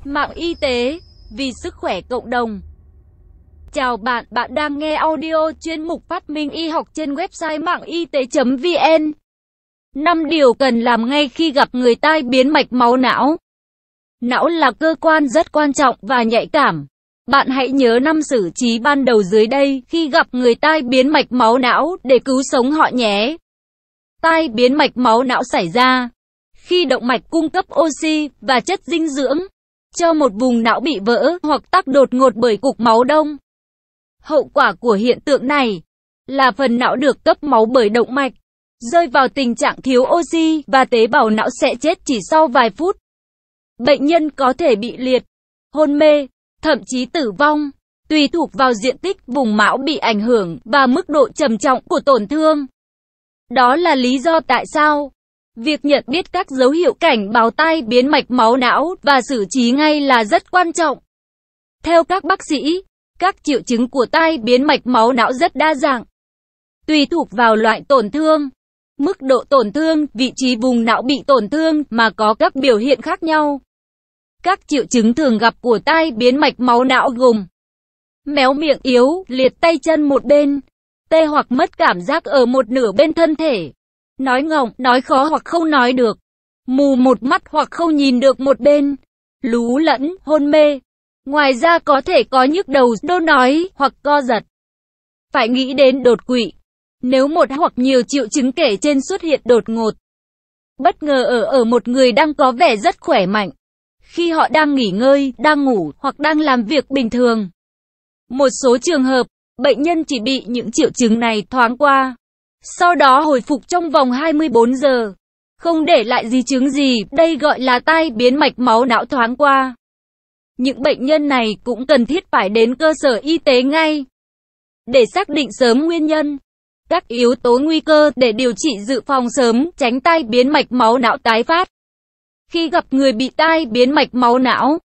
Mạng y tế, vì sức khỏe cộng đồng. Chào bạn, bạn đang nghe audio chuyên mục Phát minh y học trên website mạng y tế.vn. 5 điều cần làm ngay khi gặp người tai biến mạch máu não. Não là cơ quan rất quan trọng và nhạy cảm. Bạn hãy nhớ 5 xử trí ban đầu dưới đây khi gặp người tai biến mạch máu não để cứu sống họ nhé. Tai biến mạch máu não xảy ra khi động mạch cung cấp oxy và chất dinh dưỡng cho một vùng não bị vỡ hoặc tắc đột ngột bởi cục máu đông. Hậu quả của hiện tượng này là phần não được cấp máu bởi động mạch rơi vào tình trạng thiếu oxy và tế bào não sẽ chết chỉ sau vài phút. Bệnh nhân có thể bị liệt, hôn mê, thậm chí tử vong, tùy thuộc vào diện tích vùng não bị ảnh hưởng và mức độ trầm trọng của tổn thương. Đó là lý do tại sao việc nhận biết các dấu hiệu cảnh báo tai biến mạch máu não và xử trí ngay là rất quan trọng. Theo các bác sĩ, các triệu chứng của tai biến mạch máu não rất đa dạng, tùy thuộc vào loại tổn thương, mức độ tổn thương, vị trí vùng não bị tổn thương mà có các biểu hiện khác nhau. Các triệu chứng thường gặp của tai biến mạch máu não gồm méo miệng yếu, liệt tay chân một bên, tê hoặc mất cảm giác ở một nửa bên thân thể, nói ngọng, nói khó hoặc không nói được, mù một mắt hoặc không nhìn được một bên, lú lẫn, hôn mê. Ngoài ra có thể có nhức đầu, nôn ói hoặc co giật. Phải nghĩ đến đột quỵ. Nếu một hoặc nhiều triệu chứng kể trên xuất hiện đột ngột, bất ngờ ở một người đang có vẻ rất khỏe mạnh, khi họ đang nghỉ ngơi, đang ngủ hoặc đang làm việc bình thường. Một số trường hợp, bệnh nhân chỉ bị những triệu chứng này thoáng qua, sau đó hồi phục trong vòng 24 giờ, không để lại di chứng gì, đây gọi là tai biến mạch máu não thoáng qua. Những bệnh nhân này cũng cần thiết phải đến cơ sở y tế ngay để xác định sớm nguyên nhân, các yếu tố nguy cơ để điều trị dự phòng sớm, tránh tai biến mạch máu não tái phát. Khi gặp người bị tai biến mạch máu não,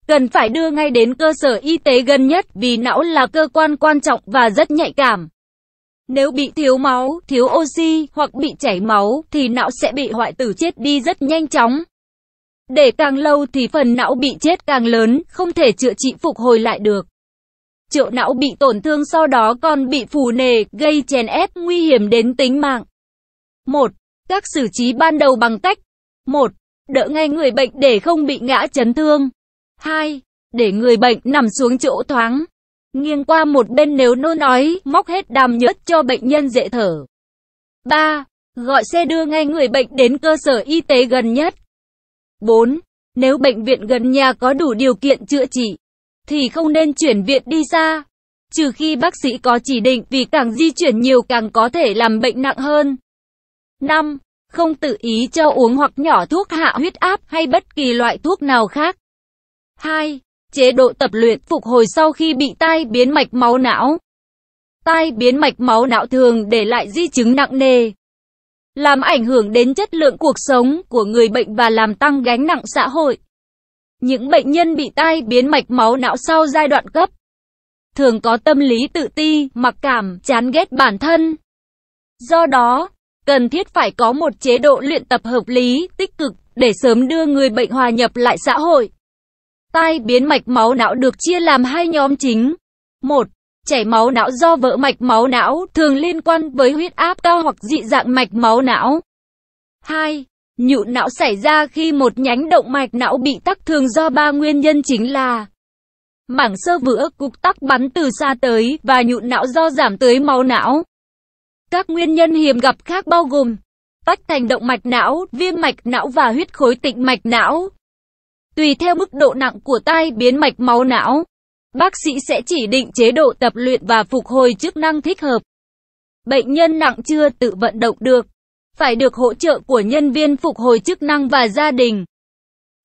cần phải đưa ngay đến cơ sở y tế gần nhất vì não là cơ quan quan trọng và rất nhạy cảm. Nếu bị thiếu máu, thiếu oxy hoặc bị chảy máu thì não sẽ bị hoại tử, chết đi rất nhanh chóng. Để càng lâu thì phần não bị chết càng lớn, không thể chữa trị phục hồi lại được. Triệu não bị tổn thương sau đó còn bị phù nề, gây chèn ép, nguy hiểm đến tính mạng. 1. Các xử trí ban đầu bằng cách 1. Đỡ ngay người bệnh để không bị ngã chấn thương. 2. Để người bệnh nằm xuống chỗ thoáng, nghiêng qua một bên nếu nôn ói, móc hết đàm nhớt cho bệnh nhân dễ thở. 3. Gọi xe đưa ngay người bệnh đến cơ sở y tế gần nhất. 4. Nếu bệnh viện gần nhà có đủ điều kiện chữa trị, thì không nên chuyển viện đi xa, trừ khi bác sĩ có chỉ định, vì càng di chuyển nhiều càng có thể làm bệnh nặng hơn. 5. Không tự ý cho uống hoặc nhỏ thuốc hạ huyết áp hay bất kỳ loại thuốc nào khác. 2. Chế độ tập luyện phục hồi sau khi bị tai biến mạch máu não. Tai biến mạch máu não thường để lại di chứng nặng nề, làm ảnh hưởng đến chất lượng cuộc sống của người bệnh và làm tăng gánh nặng xã hội. Những bệnh nhân bị tai biến mạch máu não sau giai đoạn cấp thường có tâm lý tự ti, mặc cảm, chán ghét bản thân. Do đó, cần thiết phải có một chế độ luyện tập hợp lý, tích cực để sớm đưa người bệnh hòa nhập lại xã hội. Tai biến mạch máu não được chia làm hai nhóm chính. 1. Chảy máu não do vỡ mạch máu não, thường liên quan với huyết áp cao hoặc dị dạng mạch máu não. 2. Nhụn não xảy ra khi một nhánh động mạch não bị tắc, thường do 3 nguyên nhân chính là mảng xơ vữa, cục tắc bắn từ xa tới, và nhụn não do giảm tưới máu não. Các nguyên nhân hiếm gặp khác bao gồm tách thành động mạch não, viêm mạch não và huyết khối tĩnh mạch não. Tùy theo mức độ nặng của tai biến mạch máu não, bác sĩ sẽ chỉ định chế độ tập luyện và phục hồi chức năng thích hợp. Bệnh nhân nặng chưa tự vận động được, phải được hỗ trợ của nhân viên phục hồi chức năng và gia đình,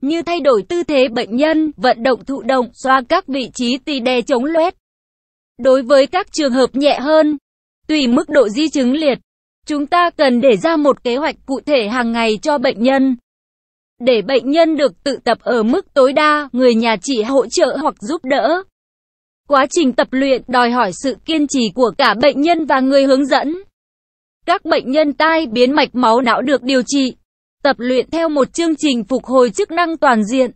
như thay đổi tư thế bệnh nhân, vận động thụ động, xoa các vị trí tì đè chống loét. Đối với các trường hợp nhẹ hơn, tùy mức độ di chứng liệt, chúng ta cần để ra một kế hoạch cụ thể hàng ngày cho bệnh nhân. Để bệnh nhân được tự tập ở mức tối đa, người nhà chỉ hỗ trợ hoặc giúp đỡ. Quá trình tập luyện đòi hỏi sự kiên trì của cả bệnh nhân và người hướng dẫn. Các bệnh nhân tai biến mạch máu não được điều trị, tập luyện theo một chương trình phục hồi chức năng toàn diện.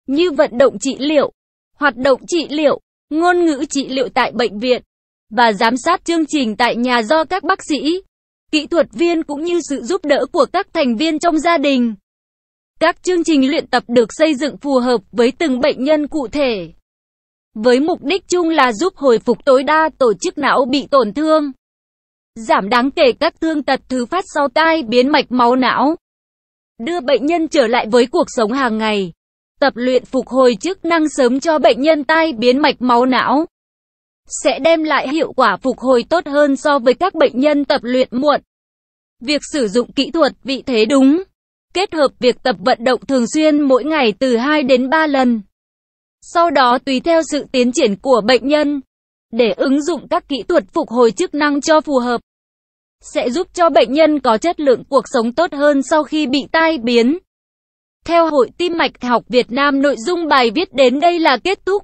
như vận động trị liệu, hoạt động trị liệu, ngôn ngữ trị liệu tại bệnh viện, và giám sát chương trình tại nhà do các bác sĩ, kỹ thuật viên cũng như sự giúp đỡ của các thành viên trong gia đình. Các chương trình luyện tập được xây dựng phù hợp với từng bệnh nhân cụ thể, với mục đích chung là giúp hồi phục tối đa tổ chức não bị tổn thương, giảm đáng kể các thương tật thứ phát sau tai biến mạch máu não, đưa bệnh nhân trở lại với cuộc sống hàng ngày. Tập luyện phục hồi chức năng sớm cho bệnh nhân tai biến mạch máu não sẽ đem lại hiệu quả phục hồi tốt hơn so với các bệnh nhân tập luyện muộn. Việc sử dụng kỹ thuật vị thế đúng, kết hợp việc tập vận động thường xuyên mỗi ngày từ 2 đến 3 lần. Sau đó tùy theo sự tiến triển của bệnh nhân, để ứng dụng các kỹ thuật phục hồi chức năng cho phù hợp, sẽ giúp cho bệnh nhân có chất lượng cuộc sống tốt hơn sau khi bị tai biến. Theo Hội Tim mạch học Việt Nam, nội dung bài viết đến đây là kết thúc.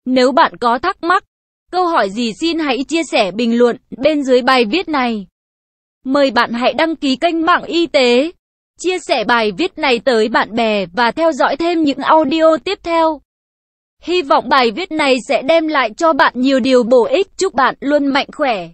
Nếu bạn có thắc mắc, câu hỏi gì xin hãy chia sẻ bình luận bên dưới bài viết này. Mời bạn hãy đăng ký kênh Mạng Y tế, chia sẻ bài viết này tới bạn bè và theo dõi thêm những audio tiếp theo. Hy vọng bài viết này sẽ đem lại cho bạn nhiều điều bổ ích. Chúc bạn luôn mạnh khỏe.